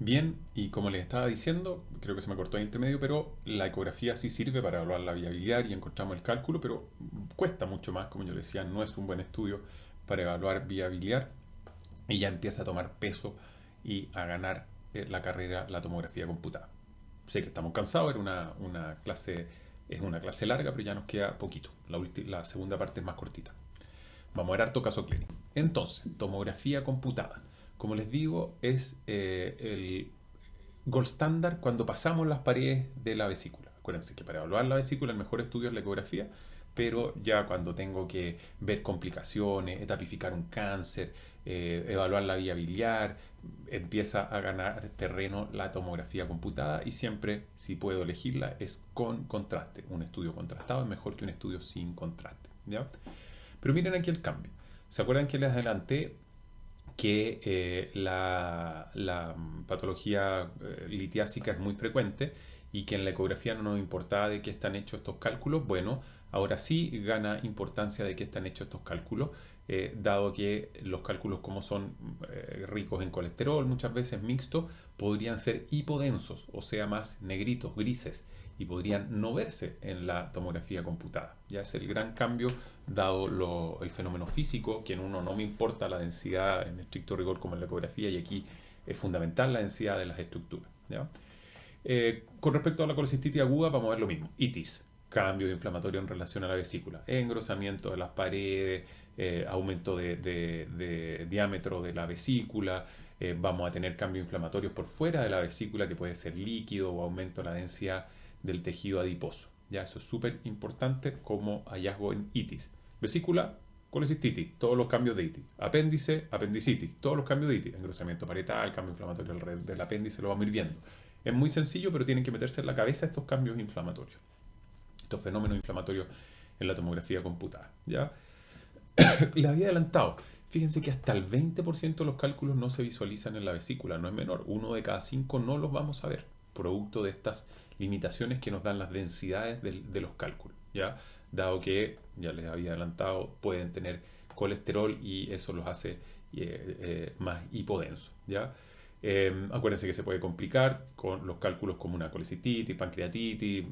Bien, y como les estaba diciendo, creo que se me cortó ahí entre medio, pero la ecografía sí sirve para evaluar la viabilidad y encontramos el cálculo, pero cuesta mucho más, como yo le decía, no es un buen estudio para evaluar viabilidad y ya empieza a tomar peso y a ganar la carrera la tomografía computada. Sé que estamos cansados, era una clase, es una clase larga, pero ya nos queda poquito. La segunda parte es más cortita. Vamos a ver harto caso clínico. Entonces, tomografía computada. Como les digo, es el gold standard cuando pasamos las paredes de la vesícula. Acuérdense que para evaluar la vesícula el mejor estudio es la ecografía, pero ya cuando tengo que ver complicaciones, etapificar un cáncer, evaluar la vía biliar, empieza a ganar terreno la tomografía computada y siempre, si puedo elegirla, es con contraste. Un estudio contrastado es mejor que un estudio sin contraste. ¿Ya? Pero miren aquí el cambio. ¿Se acuerdan que les adelanté que la patología litiásica es muy frecuente y que en la ecografía no nos importaba de qué están hechos estos cálculos? Bueno, ahora sí gana importancia de qué están hechos estos cálculos, dado que los cálculos como son ricos en colesterol, muchas veces mixtos, podrían ser hipodensos, o sea, más negritos, grises, y podrían no verse en la tomografía computada. Ya es el gran cambio dado el fenómeno físico, que en uno no me importa la densidad en estricto rigor como en la ecografía, y aquí es fundamental la densidad de las estructuras. ¿Ya? Con respecto a la colecistitis aguda, vamos a ver lo mismo. Itis, cambio inflamatorio en relación a la vesícula, engrosamiento de las paredes, aumento de diámetro de la vesícula, vamos a tener cambios inflamatorios por fuera de la vesícula, que puede ser líquido o aumento de la densidad del tejido adiposo. Ya, eso es súper importante como hallazgo en itis. Vesícula, colecistitis, todos los cambios de itis. Apéndice, apendicitis, todos los cambios de itis. Engrosamiento parietal, cambio inflamatorio alrededor del apéndice, lo vamos a ir viendo. Es muy sencillo, pero tienen que meterse en la cabeza estos cambios inflamatorios, estos fenómenos inflamatorios en la tomografía computada. ¿Ya? Les había adelantado. Fíjense que hasta el 20% de los cálculos no se visualizan en la vesícula, no es menor. Uno de cada cinco no los vamos a ver, producto de estas limitaciones que nos dan las densidades de los cálculos. ¿Ya? Dado que, ya les había adelantado, pueden tener colesterol y eso los hace más hipodensos. ¿Ya? Acuérdense que se puede complicar con los cálculos como una colecistitis, pancreatitis,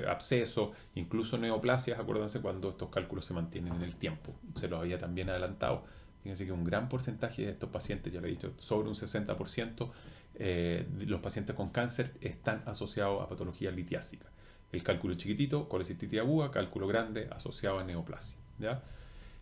absceso, incluso neoplasias. Acuérdense cuando estos cálculos se mantienen en el tiempo. Se los había también adelantado. Fíjense que un gran porcentaje de estos pacientes, ya lo he dicho, sobre un 60%, de los pacientes con cáncer están asociados a patología litiásica. El cálculo chiquitito, colecistitis aguda; cálculo grande, asociado a neoplasia. ¿Ya?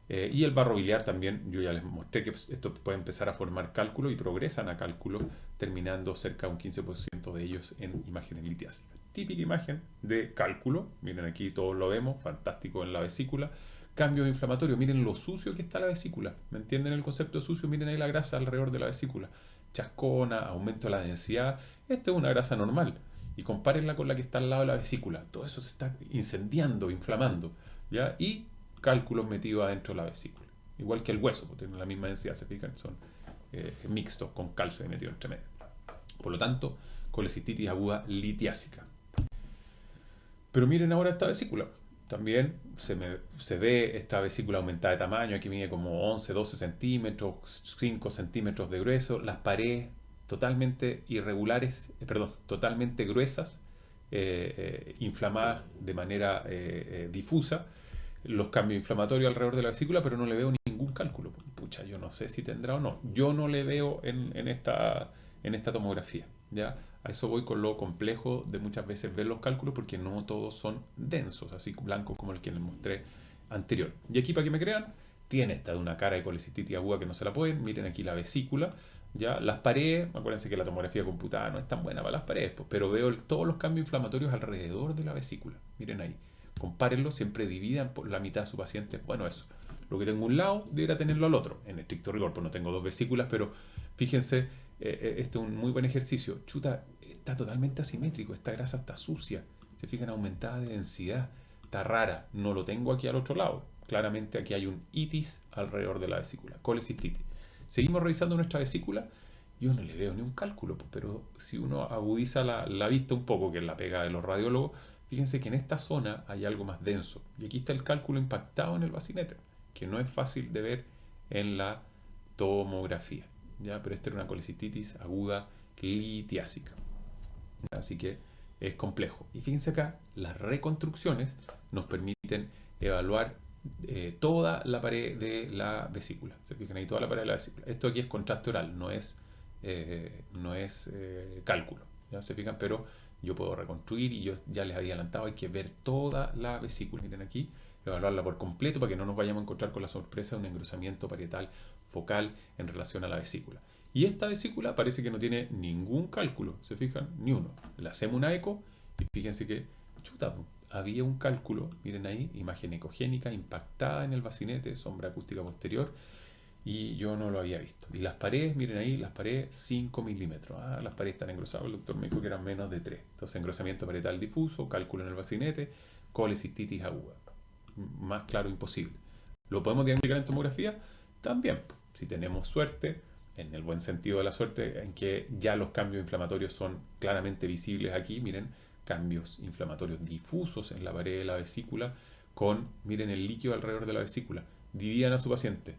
Y el barro biliar también, yo ya les mostré que esto puede empezar a formar cálculo y progresan a cálculo, terminando cerca de un 15% de ellos en imágenes litiásicas. Típica imagen de cálculo, miren aquí todos lo vemos, fantástico en la vesícula. Cambios inflamatorios, miren lo sucio que está la vesícula. ¿Me entienden el concepto de sucio? Miren ahí la grasa alrededor de la vesícula. Chascona, aumento de la densidad. Esta es una grasa normal. Y compárenla con la que está al lado de la vesícula. Todo eso se está incendiando, inflamando. ¿Ya? Y cálculos metidos adentro de la vesícula. Igual que el hueso, porque tienen la misma densidad, se fijan, son mixtos con calcio metido entre medio. Por lo tanto, colecistitis aguda litiásica. Pero miren ahora esta vesícula. También se ve esta vesícula aumentada de tamaño. Aquí mide como 11, 12 centímetros, 5 centímetros de grueso. Las paredes totalmente irregulares, perdón, totalmente gruesas, inflamadas de manera difusa. Los cambios inflamatorios alrededor de la vesícula, pero no le veo ningún cálculo. Pucha, yo no sé si tendrá o no. Yo no le veo en esta tomografía. ¿Ya? A eso voy con lo complejo de muchas veces ver los cálculos, porque no todos son densos, así blancos como el que les mostré anterior. Y aquí, para que me crean, tiene esta de una cara de colecistitis aguda que no se la pueden. Miren aquí la vesícula. ¿Ya? Las paredes, acuérdense que la tomografía computada no es tan buena para las paredes, pues, pero veo todos los cambios inflamatorios alrededor de la vesícula. Miren ahí. Compárenlo, siempre dividan por la mitad de su paciente. Bueno, eso. Lo que tengo a un lado, debería tenerlo al otro. En estricto rigor, pues no tengo dos vesículas, pero fíjense, este es un muy buen ejercicio. Chuta, está totalmente asimétrico. Esta grasa está sucia. Se fijan, aumentada de densidad. Está rara. No lo tengo aquí al otro lado. Claramente aquí hay un itis alrededor de la vesícula. Colecistitis. Seguimos revisando nuestra vesícula. Yo no le veo ni un cálculo, pero si uno agudiza la vista un poco, que es la pega de los radiólogos, fíjense que en esta zona hay algo más denso. Y aquí está el cálculo impactado en el bacinete, que no es fácil de ver en la tomografía. ¿Ya? Pero esta era una colecistitis aguda litiásica. Así que es complejo. Y fíjense acá, las reconstrucciones nos permiten evaluar toda la pared de la vesícula. Se fijan ahí, toda la pared de la vesícula. Esto aquí es contraste oral, no es cálculo. ¿Ya se fijan? Pero yo puedo reconstruir y yo ya les había adelantado, hay que ver toda la vesícula. Miren aquí, evaluarla por completo para que no nos vayamos a encontrar con la sorpresa de un engrosamiento parietal focal en relación a la vesícula. Y esta vesícula parece que no tiene ningún cálculo, ¿se fijan? Ni uno. Le hacemos una eco y fíjense que, chuta, había un cálculo, miren ahí, imagen ecogénica impactada en el bacinete, sombra acústica posterior, y yo no lo había visto. Y las paredes, miren ahí, las paredes 5 milímetros. Las paredes están engrosadas, el doctor me dijo que eran menos de 3. Entonces, engrosamiento parietal difuso, cálculo en el bacinete, colecistitis aguda. Más claro imposible. ¿Lo podemos diagnosticar en tomografía? También, si tenemos suerte, en el buen sentido de la suerte, en que ya los cambios inflamatorios son claramente visibles aquí, miren, cambios inflamatorios difusos en la pared de la vesícula, miren el líquido alrededor de la vesícula. Dividan a su paciente.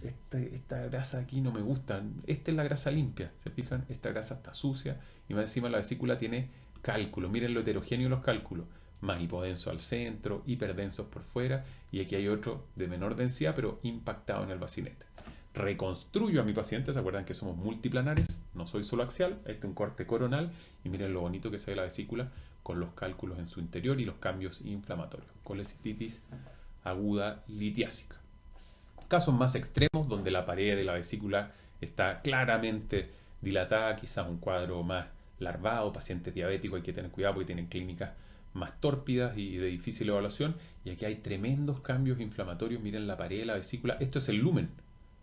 Esta grasa aquí no me gusta. Esta es la grasa limpia, ¿se fijan? Esta grasa está sucia y más encima la vesícula tiene cálculo. Miren lo heterogéneo de los cálculos. Más hipodenso al centro, hiperdensos por fuera, y aquí hay otro de menor densidad pero impactado en el bacinete. Reconstruyo a mi paciente, ¿se acuerdan que somos multiplanares? No soy solo axial, este es un corte coronal y miren lo bonito que se ve la vesícula con los cálculos en su interior y los cambios inflamatorios. Colecistitis aguda litiásica. Casos más extremos donde la pared de la vesícula está claramente dilatada, quizás un cuadro más larvado, pacientes diabéticos, hay que tener cuidado porque tienen clínicas más tórpidas y de difícil evaluación, y aquí hay tremendos cambios inflamatorios. Miren la pared de la vesícula, esto es el lumen.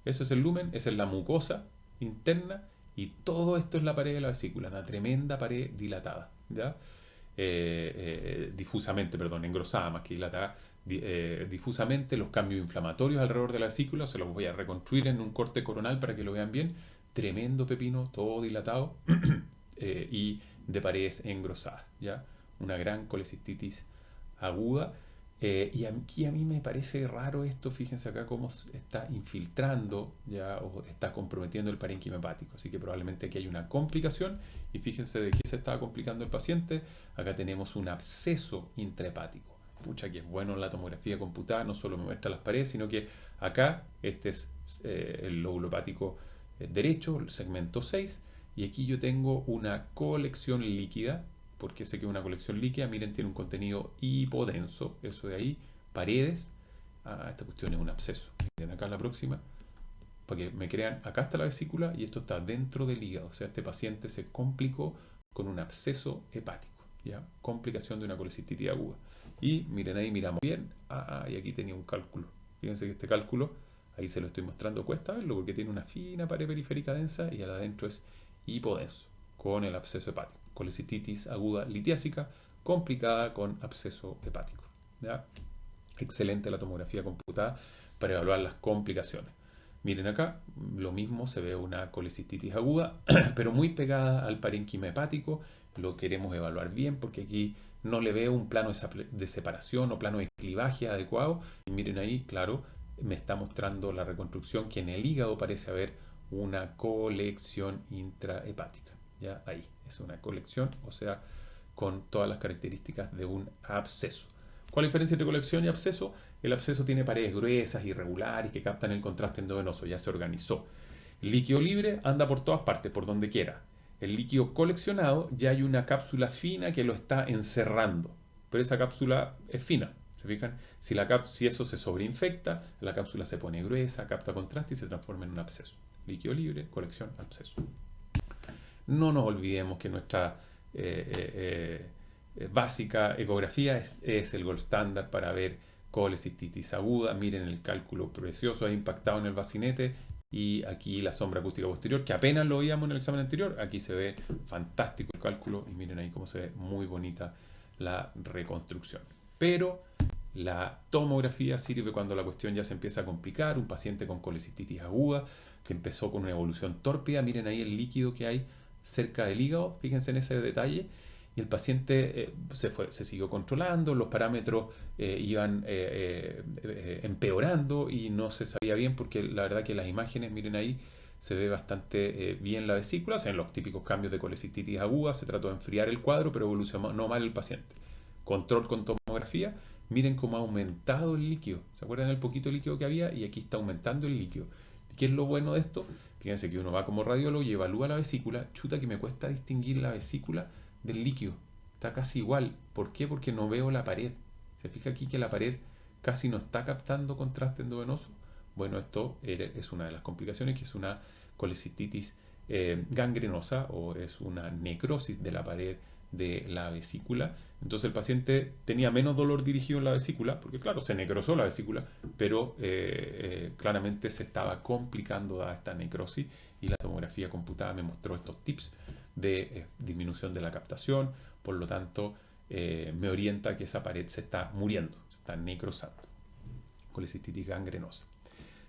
Eso es el lumen, esa es la mucosa interna y todo esto es la pared de la vesícula, una tremenda pared dilatada, ¿ya? Difusamente, perdón, engrosada más que dilatada, difusamente los cambios inflamatorios alrededor de la vesícula, se los voy a reconstruir en un corte coronal para que lo vean bien, tremendo pepino, todo dilatado y de paredes engrosadas, ¿ya? Una gran colecistitis aguda. Y aquí a mí me parece raro esto, fíjense acá cómo está infiltrando ya o está comprometiendo el parénquima hepático, así que probablemente aquí hay una complicación y fíjense de qué se estaba complicando el paciente. Acá tenemos un absceso intrahepático. Pucha, que es bueno la tomografía computada, no solo me muestra las paredes, sino que acá este es el lóbulo hepático derecho, el segmento 6, y aquí yo tengo una colección líquida. Porque sé que una colección líquida, miren, tiene un contenido hipodenso, eso de ahí, paredes. Esta cuestión es un absceso. Miren acá la próxima, para que me crean, acá está la vesícula y esto está dentro del hígado. O sea, este paciente se complicó con un absceso hepático, ¿ya? Complicación de una colecistitis aguda. Y miren ahí, miramos bien, y aquí tenía un cálculo. Fíjense que este cálculo, ahí se lo estoy mostrando, cuesta verlo porque tiene una fina pared periférica densa y adentro es hipodenso, con el absceso hepático. Colecistitis aguda litiásica complicada con absceso hepático, ¿ya? Excelente la tomografía computada para evaluar las complicaciones. Miren acá, lo mismo, se ve una colecistitis aguda, pero muy pegada al parénquima hepático. Lo queremos evaluar bien porque aquí no le veo un plano de separación o plano de clivaje adecuado. Y miren ahí, claro, me está mostrando la reconstrucción que en el hígado parece haber una colección intrahepática. ¿Ya? Ahí, es una colección, o sea, con todas las características de un absceso. ¿Cuál es la diferencia entre colección y absceso? El absceso tiene paredes gruesas, irregulares, que captan el contraste endovenoso, ya se organizó. El líquido libre anda por todas partes, por donde quiera. El líquido coleccionado ya hay una cápsula fina que lo está encerrando, pero esa cápsula es fina. ¿Se fijan? Si eso se sobreinfecta, la cápsula se pone gruesa, capta contraste y se transforma en un absceso. Líquido libre, colección, absceso. No nos olvidemos que nuestra básica ecografía es el gold standard para ver colecistitis aguda. Miren el cálculo precioso, es impactado en el bacinete y aquí la sombra acústica posterior, que apenas lo veíamos en el examen anterior. Aquí se ve fantástico el cálculo y miren ahí cómo se ve muy bonita la reconstrucción. Pero la tomografía sirve cuando la cuestión ya se empieza a complicar. Un paciente con colecistitis aguda que empezó con una evolución tórpida, miren ahí el líquido que hay cerca del hígado, fíjense en ese detalle, y el paciente se siguió controlando, los parámetros iban empeorando y no se sabía bien porque la verdad que las imágenes, miren ahí, se ve bastante bien la vesícula, se ven los típicos cambios de colecistitis aguda, se trató de enfriar el cuadro, pero evolucionó mal el paciente. Control con tomografía, miren cómo ha aumentado el líquido. ¿Se acuerdan el poquito líquido que había? Y aquí está aumentando el líquido. ¿Qué es lo bueno de esto? Fíjense que uno va como radiólogo y evalúa la vesícula. Chuta que me cuesta distinguir la vesícula del líquido. Está casi igual. ¿Por qué? Porque no veo la pared. Se fija aquí que la pared casi no está captando contraste endovenoso. Bueno, esto es una de las complicaciones, que es una colecistitis gangrenosa o es una necrosis de la pared de la vesícula. Entonces el paciente tenía menos dolor dirigido en la vesícula, porque claro, se necrosó la vesícula, pero claramente se estaba complicando dada esta necrosis, y la tomografía computada me mostró estos tips de disminución de la captación. Por lo tanto, me orienta que esa pared se está muriendo, se está necrosando. Colecistitis gangrenosa.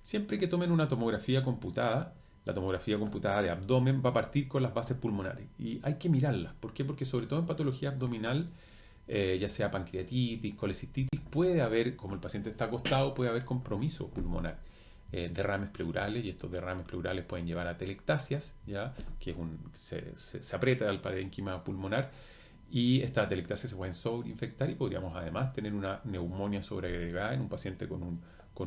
Siempre que tomen una tomografía computada, la tomografía computada de abdomen va a partir con las bases pulmonares y hay que mirarlas. ¿Por qué? Porque sobre todo en patología abdominal, ya sea pancreatitis, colecistitis, puede haber, como el paciente está acostado, puede haber compromiso pulmonar, derrames pleurales, y estos derrames pleurales pueden llevar a telectasias, ¿ya? Que es se aprieta el parénquima pulmonar, y estas telectasias se pueden sobreinfectar y podríamos además tener una neumonía sobreagregada en un paciente con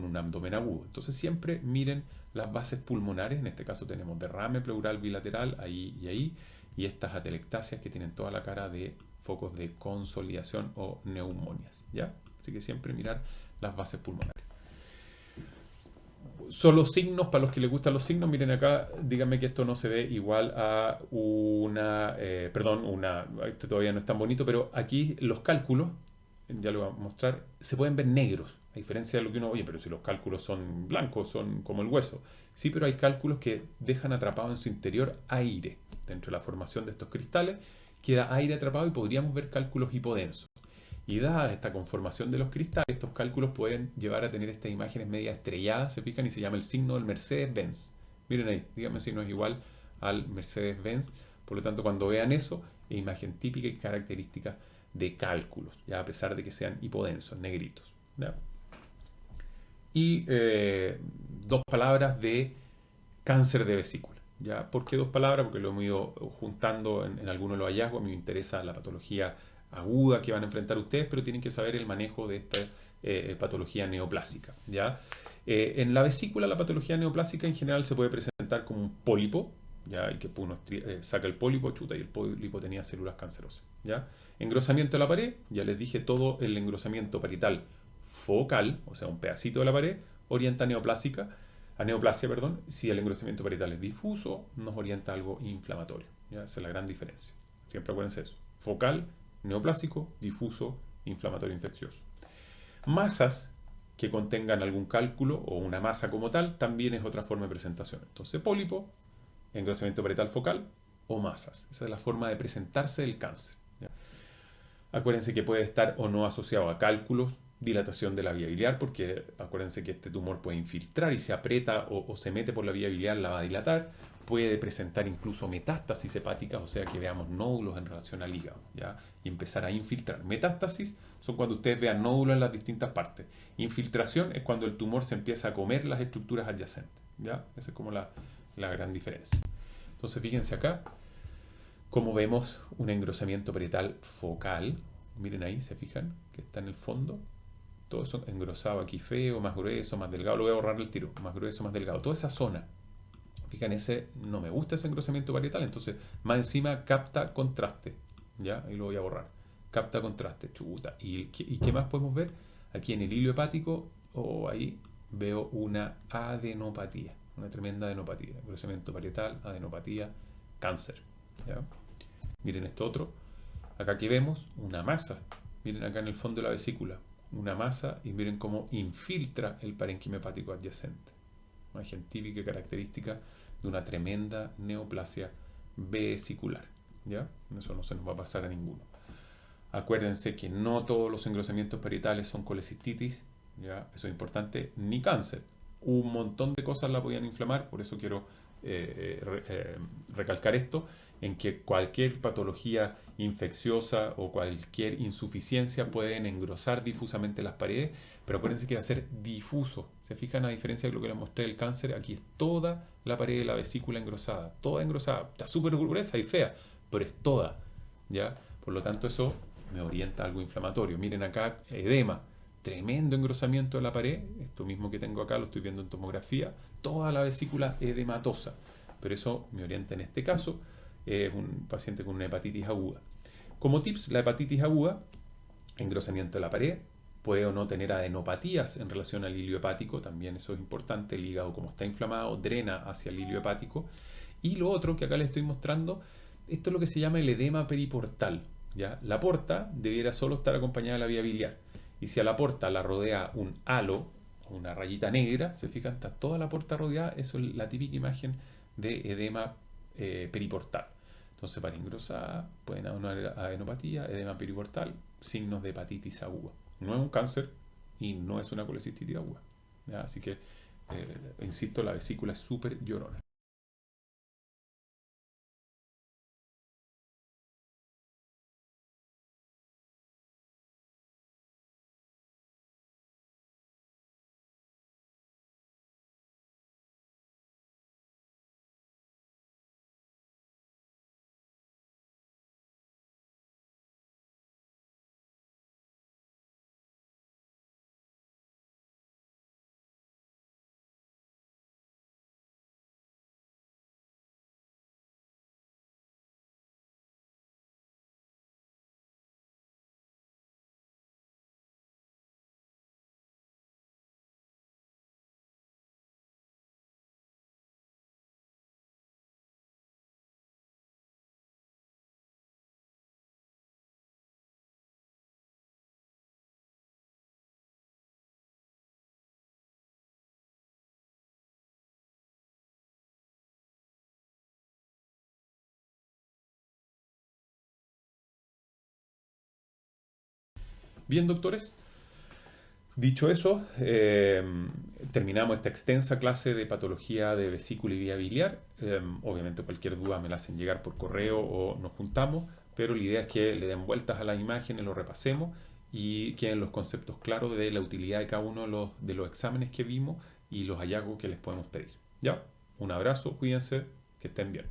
un abdomen agudo. Entonces siempre miren las bases pulmonares. En este caso tenemos derrame pleural bilateral ahí, y estas atelectasias que tienen toda la cara de focos de consolidación o neumonias, ¿ya? Así que siempre mirar las bases pulmonares. Solo signos, para los que les gustan los signos, miren acá, díganme que esto no se ve igual a este todavía no es tan bonito, pero aquí los cálculos, ya lo voy a mostrar, se pueden ver negros, a diferencia de lo que uno, oye, pero si los cálculos son blancos, son como el hueso. Sí, pero hay cálculos que dejan atrapado en su interior aire. Dentro de la formación de estos cristales queda aire atrapado y podríamos ver cálculos hipodensos. Y dada esta conformación de los cristales, estos cálculos pueden llevar a tener estas imágenes media estrelladas, se fijan, y se llama el signo del Mercedes-Benz. Miren ahí, díganme si no es igual al Mercedes-Benz. Por lo tanto, cuando vean eso, es imagen típica y característica de cálculos, ya a pesar de que sean hipodensos, negritos, ¿ya? Y dos palabras de cáncer de vesícula, ¿ya? ¿Por qué dos palabras? Porque lo hemos ido juntando en algunos de los hallazgos. A mí me interesa la patología aguda que van a enfrentar ustedes, pero tienen que saber el manejo de esta patología neoplásica, ¿ya? En la vesícula, la patología neoplásica en general se puede presentar como un pólipo, ¿ya? Y que uno saca el pólipo, chuta, y el pólipo tenía células cancerosas, ¿ya? Engrosamiento de la pared, ya les dije, todo el engrosamiento parietal focal, o sea, un pedacito de la pared, orienta a neoplasia, perdón. Si el engrosamiento parietal es difuso, nos orienta a algo inflamatorio, ¿ya? Esa es la gran diferencia. Siempre acuérdense eso. Focal, neoplásico, difuso, inflamatorio infeccioso. Masas que contengan algún cálculo o una masa como tal también es otra forma de presentación. Entonces, pólipo, engrosamiento parietal focal o masas. Esa es la forma de presentarse del cáncer, ¿ya? Acuérdense que puede estar o no asociado a cálculos, dilatación de la vía biliar, porque acuérdense que este tumor puede infiltrar y se aprieta o se mete por la vía biliar, la va a dilatar. Puede presentar incluso metástasis hepáticas, o sea que veamos nódulos en relación al hígado, ¿ya? Y empezar a infiltrar. Metástasis son cuando ustedes vean nódulos en las distintas partes. Infiltración es cuando el tumor se empieza a comer las estructuras adyacentes, ¿ya? Esa es como la gran diferencia. Entonces fíjense acá cómo vemos un engrosamiento parietal focal. Miren ahí, se fijan que está en el fondo. Todo eso engrosado aquí, feo, más grueso, más delgado. Lo voy a borrar el tiro. Más grueso, más delgado. Toda esa zona. Fijan, no me gusta ese engrosamiento parietal, entonces más encima capta contraste, ¿ya? Ahí lo voy a borrar. Capta contraste, chuta. ¿Y qué más podemos ver? Aquí en el hilo hepático, ahí veo una adenopatía, una tremenda adenopatía. Engrosamiento parietal, adenopatía, cáncer, ¿ya? Miren esto otro. Acá que vemos una masa. Miren acá en el fondo de la vesícula, una masa, y miren cómo infiltra el parénquima hepático adyacente. Una imagen típica y característica de una tremenda neoplasia vesicular, ¿ya? Eso no se nos va a pasar a ninguno. Acuérdense que no todos los engrosamientos parietales son colecistitis, ¿ya? Eso es importante, ni cáncer. Un montón de cosas la podían inflamar, por eso quiero recalcar esto. en que cualquier patología infecciosa o cualquier insuficiencia pueden engrosar difusamente las paredes, pero acuérdense que va a ser difuso. ¿Se fijan a diferencia de lo que les mostré del cáncer? Aquí es toda la pared de la vesícula engrosada, toda engrosada, está súper gruesa y fea, pero es toda, ¿ya? Por lo tanto, eso me orienta a algo inflamatorio. Miren acá, edema, tremendo engrosamiento de la pared, esto mismo que tengo acá lo estoy viendo en tomografía, toda la vesícula edematosa, pero eso me orienta en este caso, es un paciente con una hepatitis aguda. Como tips, la hepatitis aguda, engrosamiento de la pared, puede o no tener adenopatías en relación al hilio hepático, también eso es importante, el hígado como está inflamado drena hacia el hilio hepático. Y lo otro que acá les estoy mostrando, esto es lo que se llama el edema periportal. ¿Ya? La porta debiera solo estar acompañada de la vía biliar. Y si a la porta la rodea un halo, una rayita negra, se fijan, está toda la porta rodeada, eso es la típica imagen de edema periportal. Entonces, para engrosar, pueden haber adenopatía, edema periportal, signos de hepatitis aguda. No es un cáncer y no es una colecistitis aguda. ¿Ya? Así que, insisto, la vesícula es súper llorona. Bien, doctores, dicho eso, terminamos esta extensa clase de patología de vesícula y vía biliar. Obviamente cualquier duda me la hacen llegar por correo o nos juntamos, pero la idea es que le den vueltas a las imágenes, lo repasemos y queden los conceptos claros de la utilidad de cada uno de los exámenes que vimos y los hallazgos que les podemos pedir. ¿Ya? Un abrazo, cuídense, que estén bien.